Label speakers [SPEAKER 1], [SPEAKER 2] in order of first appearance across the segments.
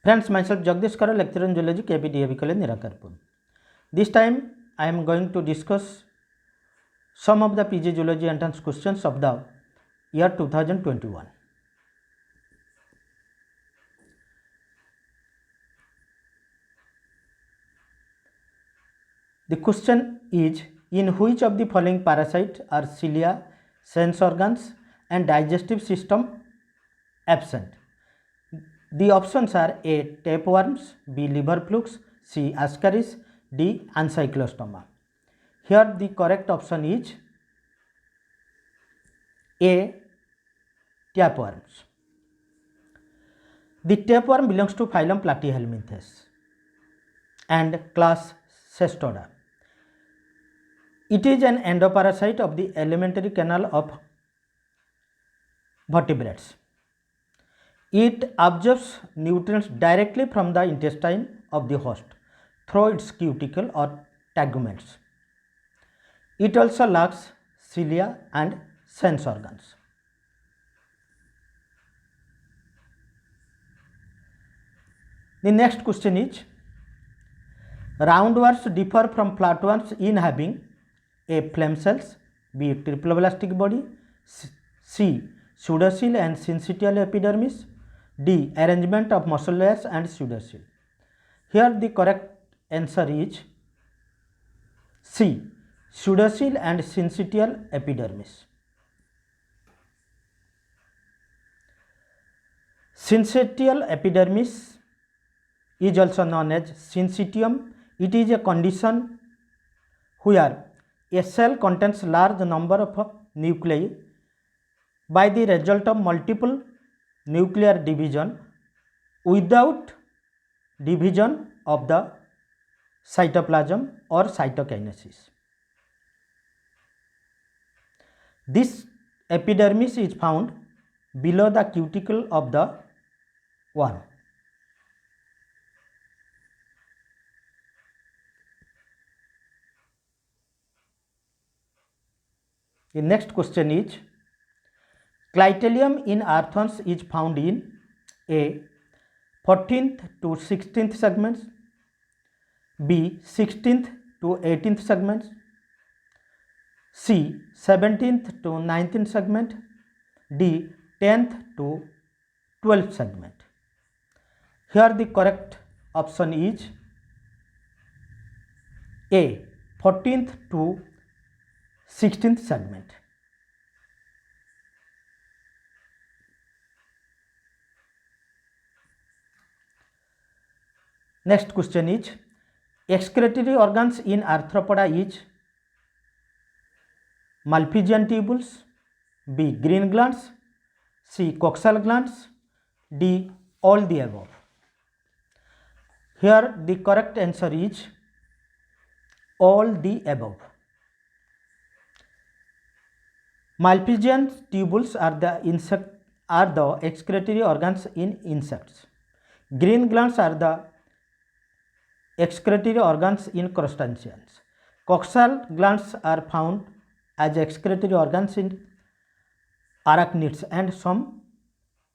[SPEAKER 1] Friends, myself Jagdish Kara, lecturer in zoology, KPDAV College, Nirakarpur. This time I am going to discuss some of the PG Zoology entrance questions of the year 2021. The question is, in which of the following parasites are cilia, sense organs and digestive system absent? The options are A. Tapeworms, B. Liver flukes, C. Ascaris, D. Ancylostoma. Here the correct option is A. Tapeworms. The tapeworm belongs to phylum Platyhelminthes and class Cestoda. It is an endoparasite of the alimentary canal of vertebrates. It absorbs nutrients directly from the intestine of the host through its cuticle or teguments. It also lacks cilia and sense organs. The next question is, roundworms differ from flatworms in having A. Flame cells, B. Triploblastic body, C. Pseudocele and syncytial epidermis, D. Arrangement of muscle layers and pseudocele. Here the correct answer is C. Pseudocele and syncytial epidermis. Syncytial epidermis is also known as syncytium. It is a condition where a cell contains large number of nuclei by the result of multiple nuclear division without division of the cytoplasm or cytokinesis. This epidermis is found below the cuticle of the worm. The next question is, Clitelium in earthworms is found in A. 14th to 16th segments, B. 16th to 18th segments, C. 17th to 19th segment, D. 10th to 12th segment. Here the correct option is A. 14th to 16th segment. Next question is, excretory organs in arthropoda is Malpighian tubules, B. green glands, C. coxal glands, D. all the above. Here the correct answer is all the above. Malpighian tubules are the excretory organs in insects. Green glands are the excretory organs in crustaceans. Coxal glands are found as excretory organs in arachnids and some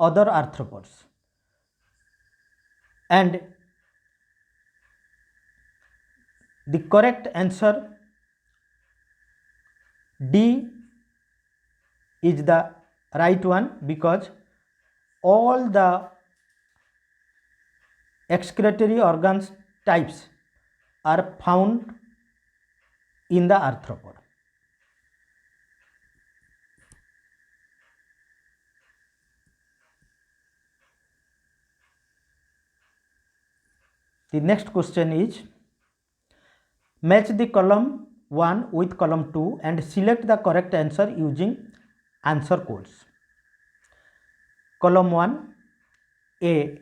[SPEAKER 1] other arthropods. And the correct answer D is the right one, because all the excretory organs types are found in the arthropod. The next question is, match the column 1 with column 2 and select the correct answer using answer codes. Column 1, A.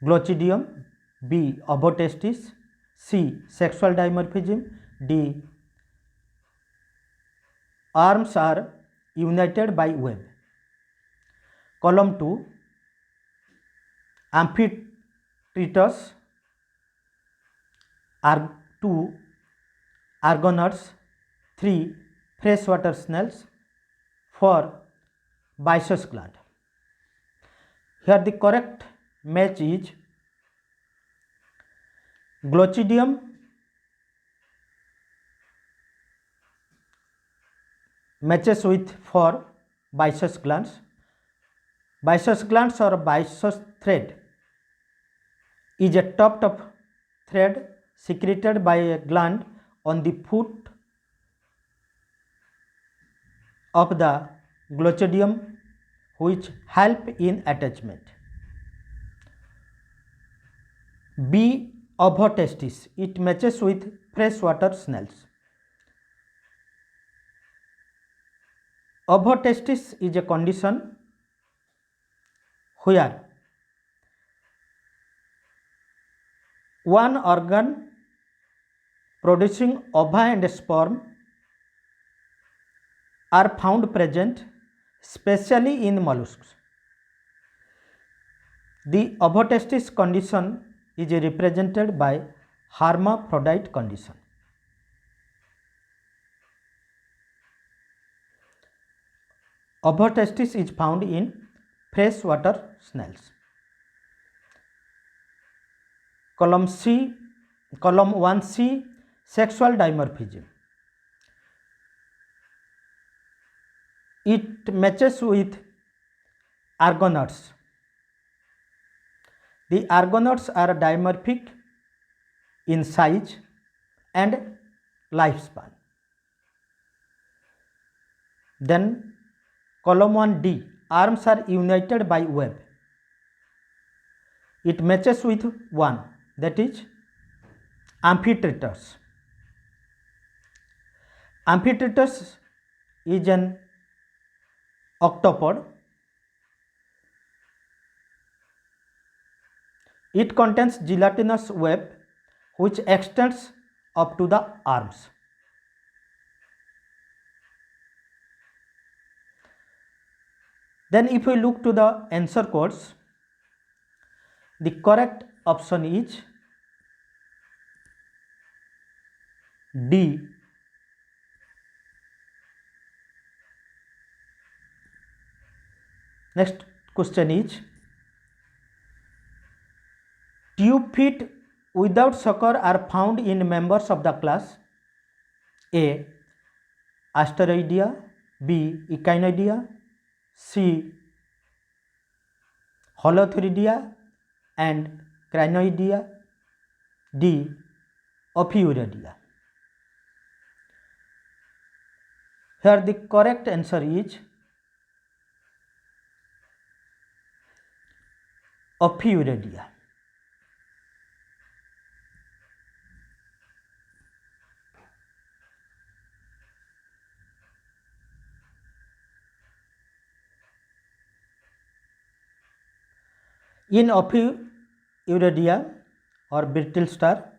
[SPEAKER 1] Glochidium, B. Ovotestis, C. Sexual dimorphism, D. Arms are united by web. Column 2, Amphitritus, 2. Argonauts, 3. Freshwater snails, 4. Byssus gland. Here the correct match is Glochidium matches with 4 Byssus glands. Byssus glands or Byssus thread is a top thread secreted by a gland on the foot of the glochidium which help in attachment. B. Ovotestis. It matches with freshwater snails. Ovotestis is a condition where one organ producing ova and sperm are found present, especially in mollusks. The ovotestis condition is represented by hermaphrodite condition. Ovotestis is found in freshwater snails. Column 1C, sexual dimorphism. It matches with argonauts. The argonauts are dimorphic in size and lifespan. Then column 1D, arms are united by web. It matches with 1, that is Amphitrechus. Amphitrechus is an octopod. It contains gelatinous web which extends up to the arms. Then if we look to the answer codes, the correct option is D. Next question is, tube feet without sucker are found in members of the class A. Asteroidea, B. Echinoidea, C. Holothuridia and Crinoidea, D. Ophiuridia. Here the correct answer is Ophiuridia. In Ophiuridia or brittle star,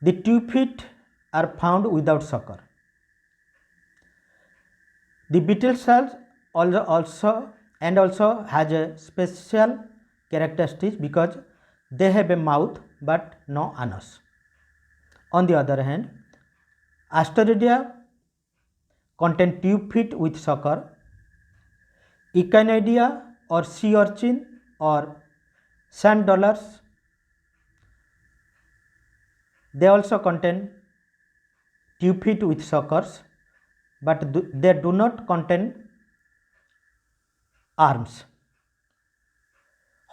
[SPEAKER 1] the tube feet are found without sucker. The brittle star also has a special characteristics because they have a mouth but no anus. On the other hand, Asteroidea contain tube feet with sucker. Echinoidea or sea urchin or sand dollars, they also contain tube feet with suckers, but they do not contain arms.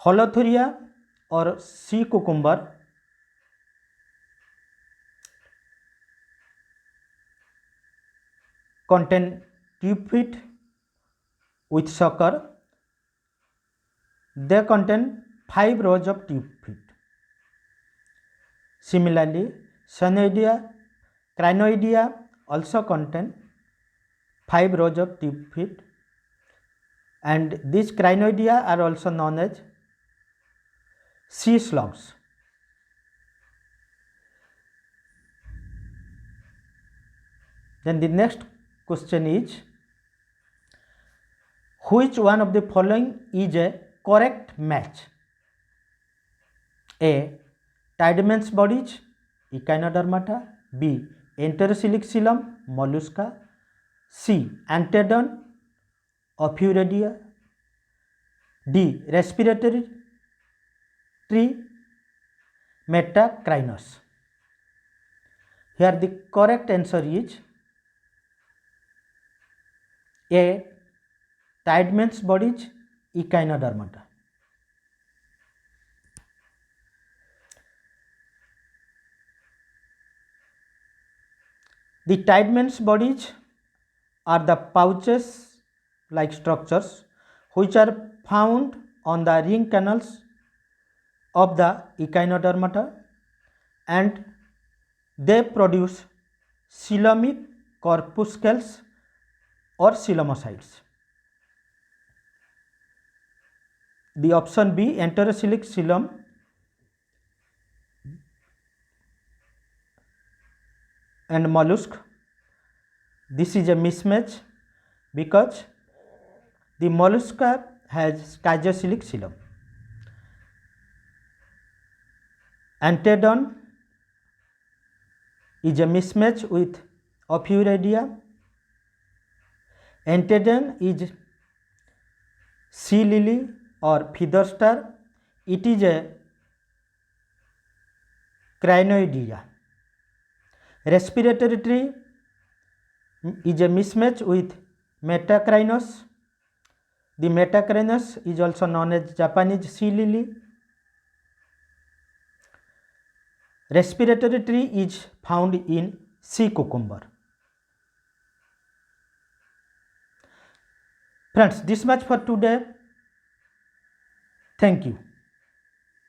[SPEAKER 1] Holothuria or sea cucumber contain tube feet with sucker. They contain 5 rows of tube feet. Similarly, Crinoidea also contain 5 rows of tube feet, and these Crinoidea are also known as sea slugs. Then the next question is, which one of the following is a correct match? A. Tideman's bodies, Echinodermata. B. Enterocoelom, Mollusca. C. Antedon, Ophiuridia. D. Respiratory tree, Metacrinus. Here the correct answer is A. Tiedemann's bodies, Echinodermata. The Tiedemann's bodies are the pouches like structures which are found on the ring canals of the Echinodermata, and they produce coelomic corpuscles or coelomocytes. The option B, enterocoelic coelom, and mollusk. This is a mismatch because the mollusca has schizocoelic coelom. Antedon is a mismatch with Ophiuridia. Antedon is sea lily or feather star. It is a crinoidea. Respiratory tree is a mismatch with Metacrinus. The Metacrinus is also known as Japanese sea lily. Respiratory tree is found in sea cucumber. Friends, this much for today. Thank you.